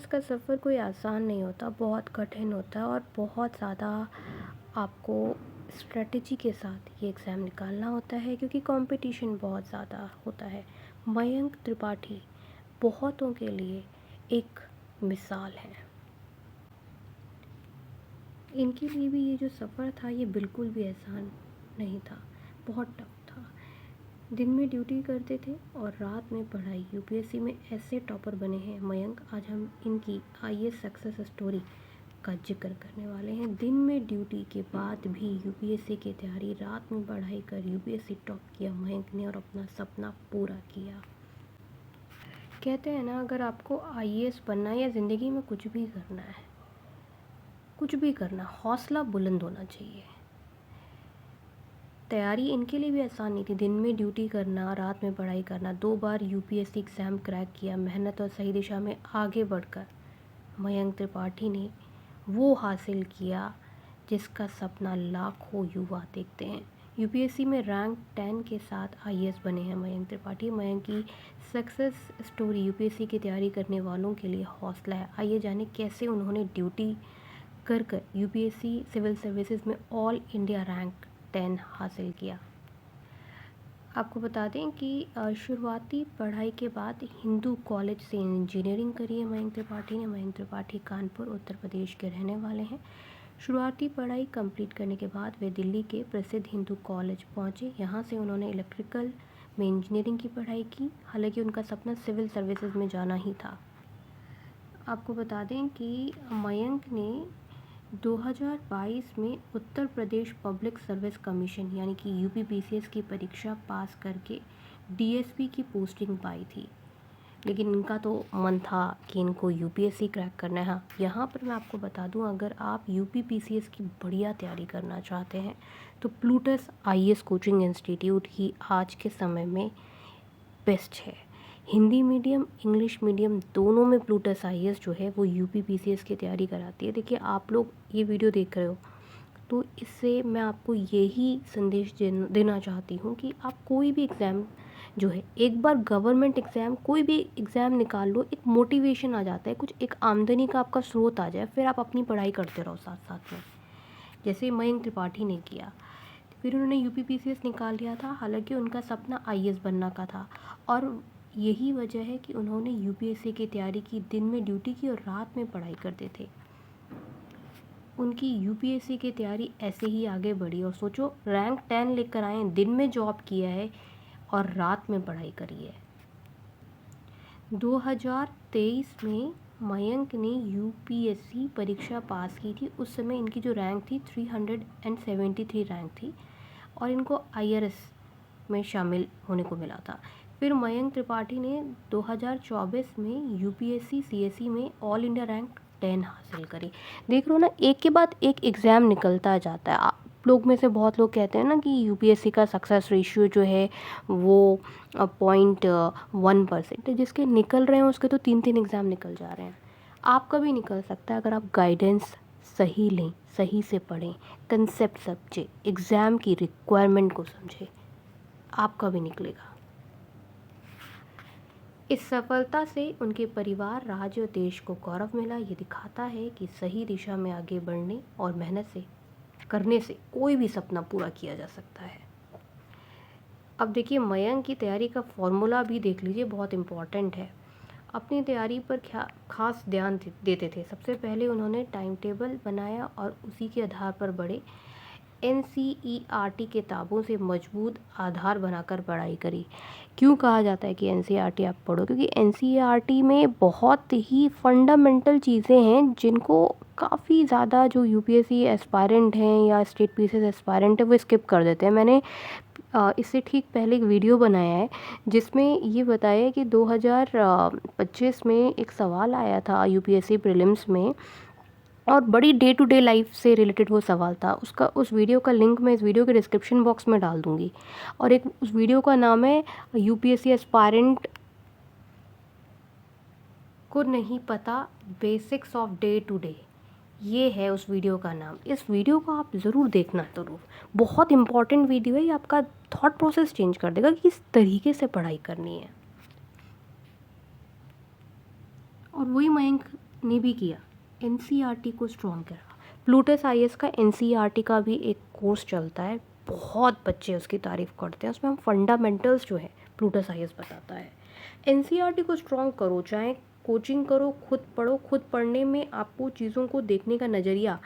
CS का सफ़र कोई आसान नहीं होता, बहुत कठिन होता है और बहुत ज़्यादा आपको स्ट्रेटजी के साथ ये एग्ज़ाम निकालना होता है क्योंकि कंपटीशन बहुत ज़्यादा होता है। मयंक त्रिपाठी बहुतों के लिए एक मिसाल है। इनके लिए भी ये जो सफ़र था ये बिल्कुल भी आसान नहीं था, बहुत टफ था। दिन में ड्यूटी करते थे और रात में पढ़ाई। यूपीएससी में ऐसे टॉपर बने हैं मयंक। आज हम इनकी आईएएस सक्सेस स्टोरी का जिक्र करने वाले हैं। दिन में ड्यूटी के बाद भी यूपीएससी की तैयारी, रात में पढ़ाई कर यूपीएससी टॉप किया मयंक ने और अपना सपना पूरा किया। कहते हैं ना, अगर आपको आईएएस बनना है या ज़िंदगी में कुछ भी करना है, कुछ भी करना, हौसला बुलंद होना चाहिए। तैयारी इनके लिए भी आसान नहीं थी। दिन में ड्यूटी करना, रात में पढ़ाई करना, 2 बार यूपीएससी एग्ज़ाम क्रैक किया। मेहनत और सही दिशा में आगे बढ़कर मयंक त्रिपाठी ने वो हासिल किया जिसका सपना लाखों युवा देखते हैं। यूपीएससी में रैंक 10 के साथ आईएएस बने हैं मयंक त्रिपाठी। मयंक की सक्सेस स्टोरी यूपीएससी की तैयारी करने वालों के लिए हौसला है। आइए जाने कैसे उन्होंने ड्यूटी कर यूपीएससी सिविल सर्विसेज में ऑल इंडिया रैंक 10 हासिल किया। आपको बता दें कि शुरुआती पढ़ाई के बाद हिंदू कॉलेज से इंजीनियरिंग करी है मयंक त्रिपाठी ने। मयंक त्रिपाठी कानपुर उत्तर प्रदेश के रहने वाले हैं। शुरुआती पढ़ाई कंप्लीट करने के बाद वे दिल्ली के प्रसिद्ध हिंदू कॉलेज पहुंचे। यहां से उन्होंने इलेक्ट्रिकल में इंजीनियरिंग की पढ़ाई की। हालांकि उनका सपना सिविल सर्विसेज में जाना ही था। आपको बता दें कि मयंक ने 2022 में Uttar Pradesh public service commission यानी कि यूपीपीसीएस की परीक्षा पास करके डीएसपी की पोस्टिंग पाई थी। लेकिन इनका तो मन था कि इनको यूपीएससी क्रैक करना है। यहाँ पर मैं आपको बता दूँ, अगर आप यूपीपीसीएस की बढ़िया तैयारी करना चाहते हैं तो प्लूटस आईएएस कोचिंग इंस्टीट्यूट ही आज के समय में बेस्ट है। हिंदी मीडियम, इंग्लिश मीडियम दोनों में प्लूटस आईएएस जो है वो यूपीपीसीएस की तैयारी कराती है। देखिए, आप लोग ये वीडियो देख रहे हो तो इससे मैं आपको यही संदेश देना चाहती हूँ कि आप कोई भी एग्ज़ाम जो है, एक बार गवर्नमेंट एग्ज़ाम, कोई भी एग्ज़ाम निकाल लो, एक मोटिवेशन आ जाता है, कुछ एक आमदनी का आपका स्रोत आ जाए, फिर आप अपनी पढ़ाई करते रहो साथ साथ में, जैसे मयंक त्रिपाठी ने किया। फिर उन्होंने यूपीपीसीएस निकाल लिया था। हालांकि उनका सपना आईएएस बनना का था और यही वजह है कि उन्होंने यूपीएससी की तैयारी की, दिन में ड्यूटी की और रात में पढ़ाई करते थे। उनकी यूपीएससी की तैयारी ऐसे ही आगे बढ़ी और सोचो, रैंक 10 लेकर आए, दिन में जॉब किया है और रात में पढ़ाई करी है। 2023 में मयंक ने यूपीएससी परीक्षा पास की थी। उस समय इनकी जो रैंक थी 373 रैंक थी और इनको आईआरएस में शामिल होने को मिला था। फिर मयंक त्रिपाठी ने 2024 में यूपीएससी सीएसई में ऑल इंडिया रैंक 10 हासिल करी। देख रहे हो ना, एक के बाद एक एग्ज़ाम निकलता जाता है। आप लोग में से बहुत लोग कहते हैं ना कि यूपीएससी का सक्सेस रेशियो जो है वो 0.1% है। जिसके निकल रहे हैं उसके तो 3 एग्ज़ाम निकल जा रहे हैं। आपका भी निकल सकता है अगर आप गाइडेंस सही लें, सही से पढ़ें, कंसेप्ट समझें, एग्ज़ाम की रिक्वायरमेंट को समझें, आपका भी निकलेगा। इस सफलता से उनके परिवार, राज्य और देश को गौरव मिला। ये दिखाता है कि सही दिशा में आगे बढ़ने और मेहनत से करने से कोई भी सपना पूरा किया जा सकता है। अब देखिए, मयंक की तैयारी का फॉर्मूला भी देख लीजिए, बहुत इम्पॉर्टेंट है। अपनी तैयारी पर खास ध्यान देते थे। सबसे पहले उन्होंने टाइम टेबल बनाया और उसी के आधार पर बढ़े। एनसीईआरटी किताबों से मजबूत आधार बनाकर पढ़ाई करी। क्यों कहा जाता है कि एनसीईआरटी आप पढ़ो? क्योंकि एनसीईआरटी में बहुत ही फंडामेंटल चीज़ें हैं जिनको काफ़ी ज़्यादा जो यूपीएससी एस्पायरेंट हैं या स्टेट पीसीएस एस्पायरेंट है वो स्किप कर देते हैं। मैंने इससे ठीक पहले एक वीडियो बनाया है जिसमें ये बताया कि 2025 में एक सवाल आया था यूपीएससी प्रीलिम्स में और बड़ी डे टू डे लाइफ से रिलेटेड वो सवाल था। उस वीडियो का लिंक मैं इस वीडियो के डिस्क्रिप्शन बॉक्स में डाल दूँगी। और एक उस वीडियो का नाम है यूपीएससी एस्पायरेंट को नहीं पता basics of day to day, ये है उस वीडियो का नाम। इस वीडियो को आप ज़रूर देखना, ज़रूर, बहुत इंपॉर्टेंट वीडियो है। ये आपका थॉट प्रोसेस चेंज कर देगा कि किस तरीके से पढ़ाई करनी है। और वही मयंक ने भी किया, एनसीईआरटी को स्ट्रॉन्ग करा। प्लूटस आईएएस का एनसीईआरटी का भी एक कोर्स चलता है, बहुत बच्चे उसकी तारीफ़ करते हैं। उसमें हम फंडामेंटल्स जो है प्लूटस आईएएस बताता है। एनसीईआरटी को स्ट्रॉन्ग करो, चाहे कोचिंग करो, खुद पढ़ो। खुद पढ़ने में आपको चीज़ों को देखने का नज़रिया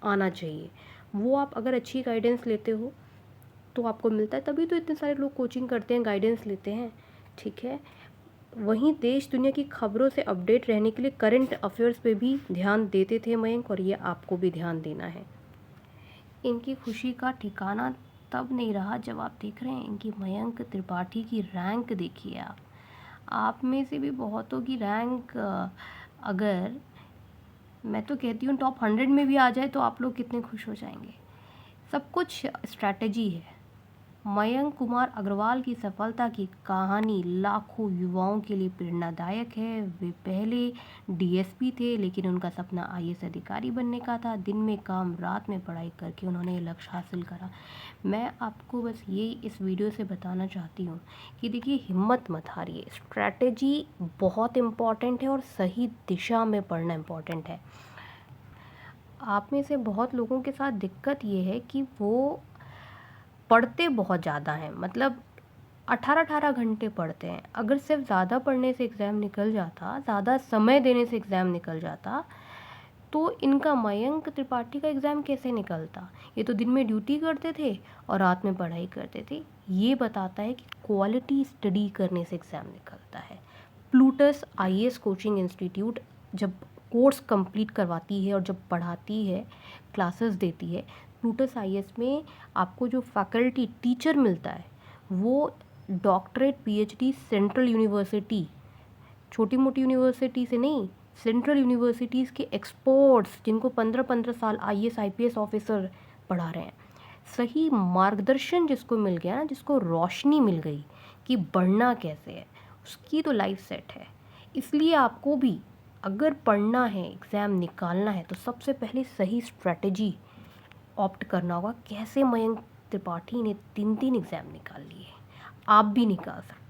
आना चाहिए। वो आप अगर अच्छी गाइडेंस लेते हो तो आपको मिलता है, तभी तो इतने सारे लोग कोचिंग करते हैं, गाइडेंस लेते हैं, ठीक है। वहीं देश दुनिया की खबरों से अपडेट रहने के लिए करंट अफेयर्स पे भी ध्यान देते थे मयंक, और ये आपको भी ध्यान देना है। इनकी खुशी का ठिकाना तब नहीं रहा जब आप देख रहे हैं इनकी मयंक त्रिपाठी की रैंक देखिए आप में से भी बहुतों की रैंक अगर मैं तो कहती हूँ टॉप 100 में भी आ जाए तो आप लोग कितने खुश हो जाएंगे। सब कुछ स्ट्रैटेजी है। मयंक कुमार अग्रवाल की सफलता की कहानी लाखों युवाओं के लिए प्रेरणादायक है। वे पहले डीएसपी थे, लेकिन उनका सपना आईएएस अधिकारी बनने का था। दिन में काम, रात में पढ़ाई करके उन्होंने ये लक्ष्य हासिल करा। मैं आपको बस ये इस वीडियो से बताना चाहती हूँ कि देखिए, हिम्मत मत हारिए। स्ट्रैटेजी बहुत इम्पॉर्टेंट है और सही दिशा में पढ़ना इम्पॉर्टेंट है। आप में से बहुत लोगों के साथ दिक्कत ये है कि वो पढ़ते बहुत ज़्यादा हैं, मतलब 18-18 घंटे पढ़ते हैं। अगर सिर्फ ज़्यादा पढ़ने से एग्ज़ाम निकल जाता, ज़्यादा समय देने से एग्ज़ाम निकल जाता, तो इनका मयंक त्रिपाठी का एग्ज़ाम कैसे निकलता। ये तो दिन में ड्यूटी करते थे और रात में पढ़ाई करते थे। ये बताता है कि क्वालिटी स्टडी करने से एग्ज़ाम निकलता है। प्लूटस आईएएस कोचिंग इंस्टीट्यूट जब कोर्स कंप्लीट करवाती है और जब पढ़ाती है, क्लासेस देती है, प्लूटस आईएएस में आपको जो फैकल्टी टीचर मिलता है वो डॉक्टरेट पीएचडी सेंट्रल यूनिवर्सिटी, छोटी मोटी यूनिवर्सिटी से नहीं, सेंट्रल यूनिवर्सिटीज़ के एक्सपर्ट्स जिनको 15-15 साल आईएएस आईपीएस ऑफिसर पढ़ा रहे हैं। सही मार्गदर्शन जिसको मिल गया ना, जिसको रोशनी मिल गई कि बढ़ना कैसे है, उसकी तो लाइफ सेट है। इसलिए आपको भी अगर पढ़ना है, एग्ज़ाम निकालना है, तो सबसे पहले सही स्ट्रैटेजी ऑप्ट करना होगा। कैसे मयंक त्रिपाठी ने 3-3 एग्ज़ाम निकाल लिए, आप भी निकाल सकते हैं।